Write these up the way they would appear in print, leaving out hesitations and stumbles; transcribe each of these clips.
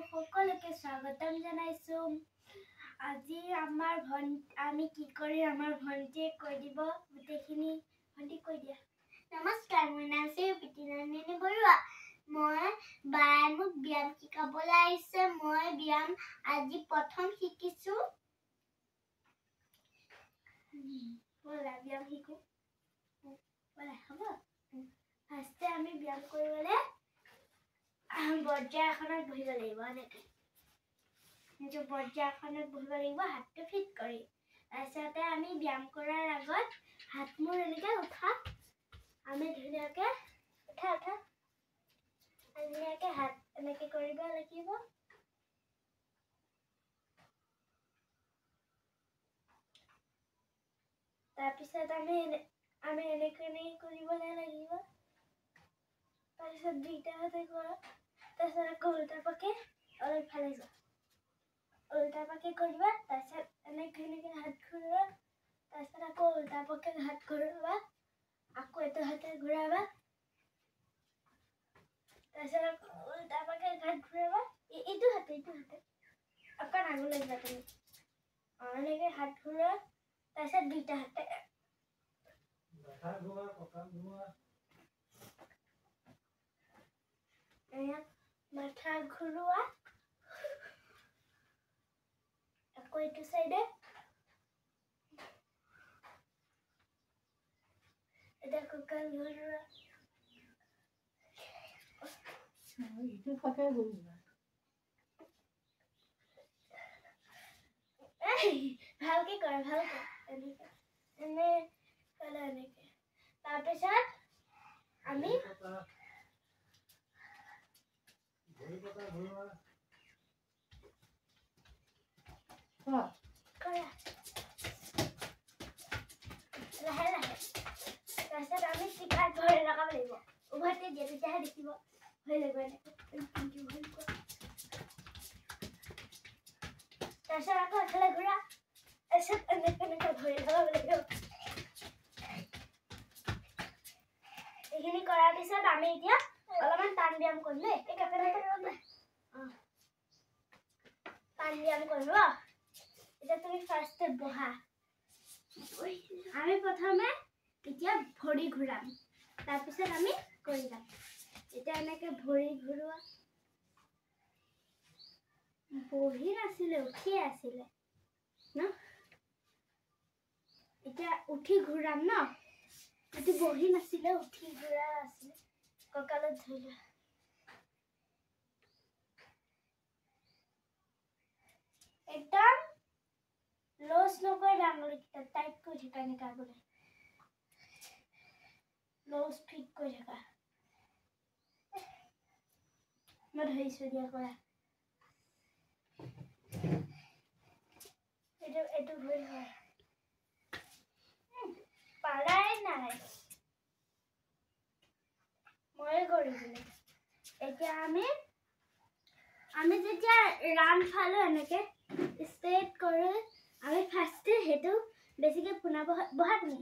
সকলোকে স্বাগতম জনাইছো আজি আমি কি কৰি আমাৰ ভন্টিয়ে কৈ দিব গোটেইখিনি ভন্টি কৈ দিয়া নমস্কাৰ মোৰ নাম পিতিনন্দিনী বৰুৱা মই বাই মোক ব্যায়াম শিকাবলৈ আহিছে মই ব্যায়াম আজি প্ৰথম শিকিছো বলা ব্যায়াম শিকো বলা হ'ব ফাৰ্ষ্টে আমি ব্যায়াম কৰিবলৈ বজ্ৰাসনত বহিব লাগিব এনেকৈ নিজ বজ্ৰাসনত বহিব লাগিব হাতটো ফিট কৰি তাৰপিছতে আমি ব্যায়াম কৰাৰ আগত হাত মোৰ এনেকৈ উঠা আমি ধুনীয়াকৈ উঠা ধুনীয়াকৈ হাত এনেকৈ কৰিব লাগিব তাৰপিছত আমি এনেকৈ কৰিবলৈ লাগিব তাৰপিছত দুইটা হাতে কৰা তাৰপিছত আকৌ উল্টা পাকে অলপ ফালে যোৱা উল্টা পাকে কৰিবা তাৰপিছত এনেকৈ হাত ঘূৰাবা তাৰপিছত আকৌ উল্টা পাকে হাত ঘূৰাবা আকৌ এইটো হাতে ঘূৰাবা তাৰপিছত আকৌ উল্টা পাকে হাত ঘূৰাবা এইটো হাতে অকণ আগলৈ যোৱা তুমি এনেকৈ হাত ঘূৰোৱা তাৰপিছত দুইটা হাতে মাথা ঘূৰোৱা আকৌ এইটো চাইডে এটা কঁকাল ঘূৰোৱা ইটো ফাকে ঘূৰিবা ভালকে কৰা ভালকে এনেকৈ তাৰপিছত আমি কৰা লাহে লাহে তাৰপিছত আমি টিকাত ভৰি লগাব লাগিব উভতি দিয়ে তেতিয়াহে দেখিব হৈ লাগিব এনেকৈ তাৰপিছত আকৌ এফালে ঘূৰা তাৰপিছত এনেকৈ ভৰি লগাব লাগিব এইখিনি কৰাৰ পিছত আমি এতিয়া অলপমান টান ব্যায়াম কৰিম দেই টান ব্যায়াম কৰিম এতিয়া তুমি ফাৰ্ষ্টে বহা আমি প্ৰথমে এতিয়া ভৰি ঘূৰাম তাৰপিছত আমি কৰি যাম এতিয়া এনেকৈ ভৰি ঘূৰোৱা বহি নাছিলে উঠিয়ে আছিলে ন এতিয়া উঠি ঘূৰাম ন এইটো বহি নাছিলে উঠি ঘূৰা আছিলে কঁকালত ধৰি একদম লছ নকৰিবা আঙুলিকেইটা টাইট কৰি থকা এনেকৈ আগলৈ লছ ফিট কৰি থকা মই ধৰিছোঁ দিয়া কৰা এইটো ভুল হয় পাৰাই নাই মই কৰিছিলোঁ এতিয়া আমি যেতিয়া ৰান ফালো এনেকৈ ষ্ট্ৰেট কৰোঁ আমি ফাৰ্ষ্টে সেইটো বেছিকৈ বহা তুমি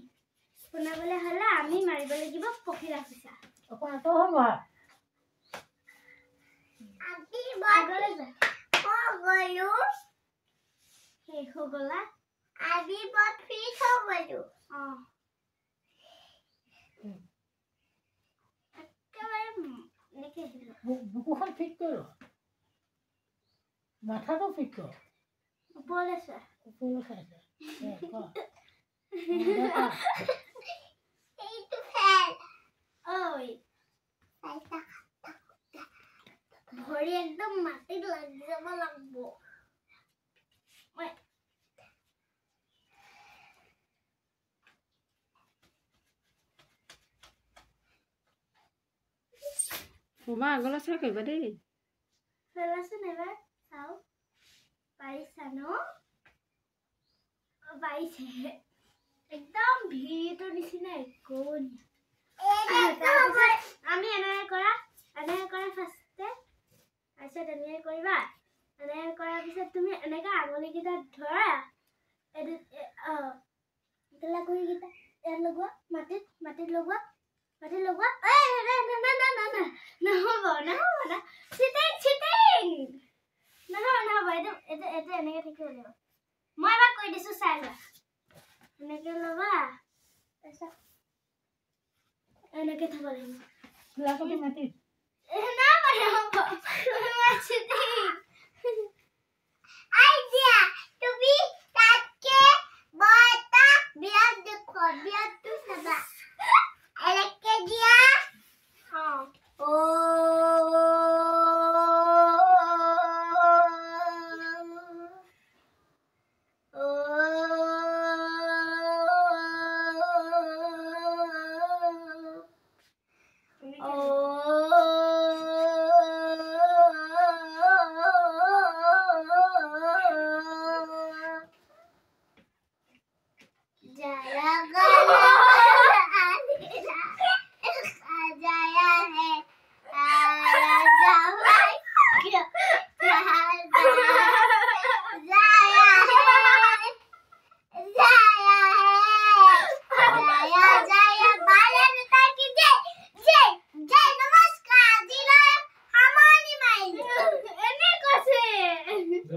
পোনাবলৈ হ'লে আমি মাৰিব লাগিব পখিলা খুচা আগলৈ যা শেষ হৈ গ'লা আজি বৰ ফিট হৈ গ'লো একেবাৰে এনেকৈ বুকুখন ফিট কৰ মাথাটো ফিট কৰ ওপৰলৈ চোৱা ওপৰলৈ চাইছে এইটো ফেল ঐ ভৰি একদম মাটিত লাগি যাব লাগিব তোমাৰ আগলৈ চাই কৰিবা দেই চলাচোন এবাৰ চাওঁ পাৰিছা ন পাৰিছে একদম ভিৰটোৰ নিচিনা একো আমি এনেকৈ কৰা ফাৰ্ষ্টে তাৰপিছত এনেকৈ কৰিবা এনেকৈ কৰাৰ পিছত তুমি এনেকৈ আঙুলিকেইটা ধৰা গুৰিকেইটা ইয়াত লগোৱা মাটিত লগোৱা নহ'ব চিটিং এনেকে থব লাগিব লাকতি মাটি না মানে হ'ব মাছি দি আইডিয়া তুমি তাতকে বটা বিয়াত দেখো বিয়াতটো চাবা এনেকে দিয়া ও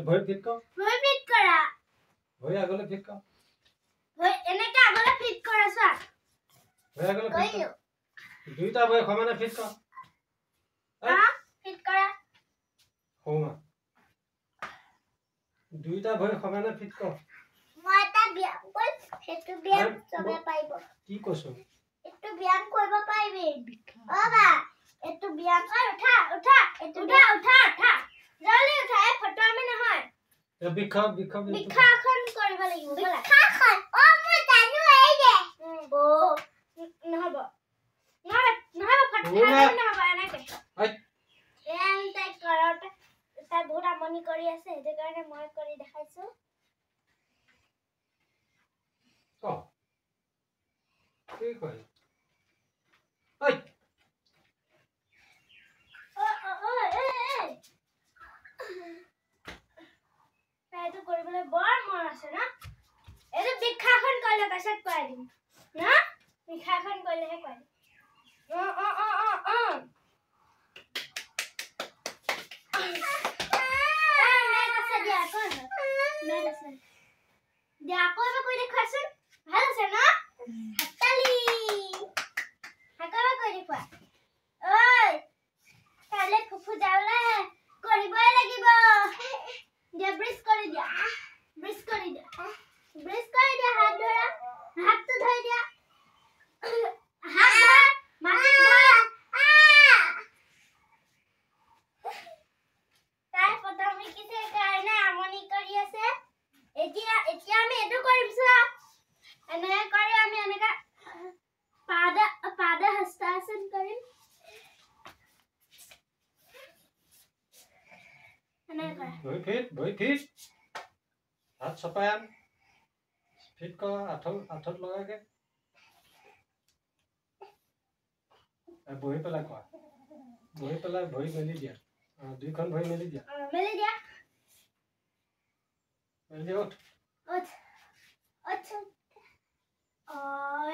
ভয় ফিট কর ভয় ফিট করা ভয় আগলে ফিট কর ভয় এনেকা আগলে ফিট করা স্যার ভয় আগলে ফিট কর দুইটা ভয় সমানে ফিট কর ফিট করা হোমা দুইটা ভয় সমানে ফিট কর মই এটা ব্যায়াম কই হেতু ব্যায়াম সবে পাইব কি কৈছো একটু ব্যায়াম কৰিব পাৰিবি বাবা একটু ব্যায়াম কর উঠা উঠা উঠা উঠা উঠা জলদি উঠা এই ফটো আমি নহয় এ বিখাখন বিখাখন কৰিব লাগিব বিখাখন ও মই জানো এই দে ও নহব নহব ফটো নহব এনেকে এম তাই কৰতে তাই বহুত আমনি কৰি আছে সেইটো কাৰণে মই কৰি দেখাইছো ক কি কয় ঐ তাইতো কৰিবলৈ বৰ মন আছে না এইটো বিখাখন কৰিলে পাছত কৰাই দিম না বিখাখন কৰিলেহে কৰাই দিম ভাল আছে না হাতালি হাকাবা কৰি দেখুৱা ঐ কাইলে ফুফু যাওলে কৰিবই লাগিব দিয়া ব্ৰেছ কৰি দিয়া হাত ধৰা হাতটো ধৰি দিয়া হাত ধৰা মাটি ধৰা তাই প্ৰথমে কিছে কাৰণে আমনি কৰি আছে এতিয়া আমি এটো কৰিম চা এনেকা কৰি আমি এনেকা পাদ হস্তাসন কৰিম এনেকা ভয় ফিট হাত চপাই আন ফিট কৰ আঠত লগাকে বহি পেলাই কোৱা বহি পেলাই ভৰি মেলি দিয়া দুইখন ভৰি মেলি দিয়া মেলি দিয়া উঠ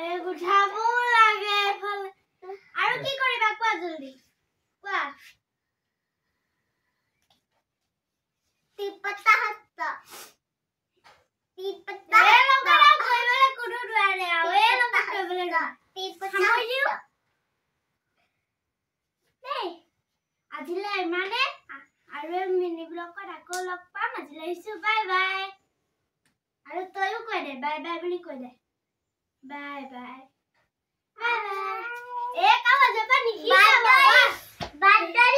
এই উঠাব লাগে এফালে আৰু কি কৰিবা কোৱা জলদি কোৱা তিপটা হস্তা এই লগৰা কৰিবলৈ কোনো নোৱাৰে আৰু এই লগৰা কৰিবলৈ তিপটা দিও দেই আজিলে ইমানে আৰু মিনি ব্লগত আকৌ লগ পাম আজিলে আহিছো বাই বাই আৰু তইও কৈ দে বাই বাই বুলি কৈ দে বাই বাই বাই বাই এ কাম আছে পানি বাই বাই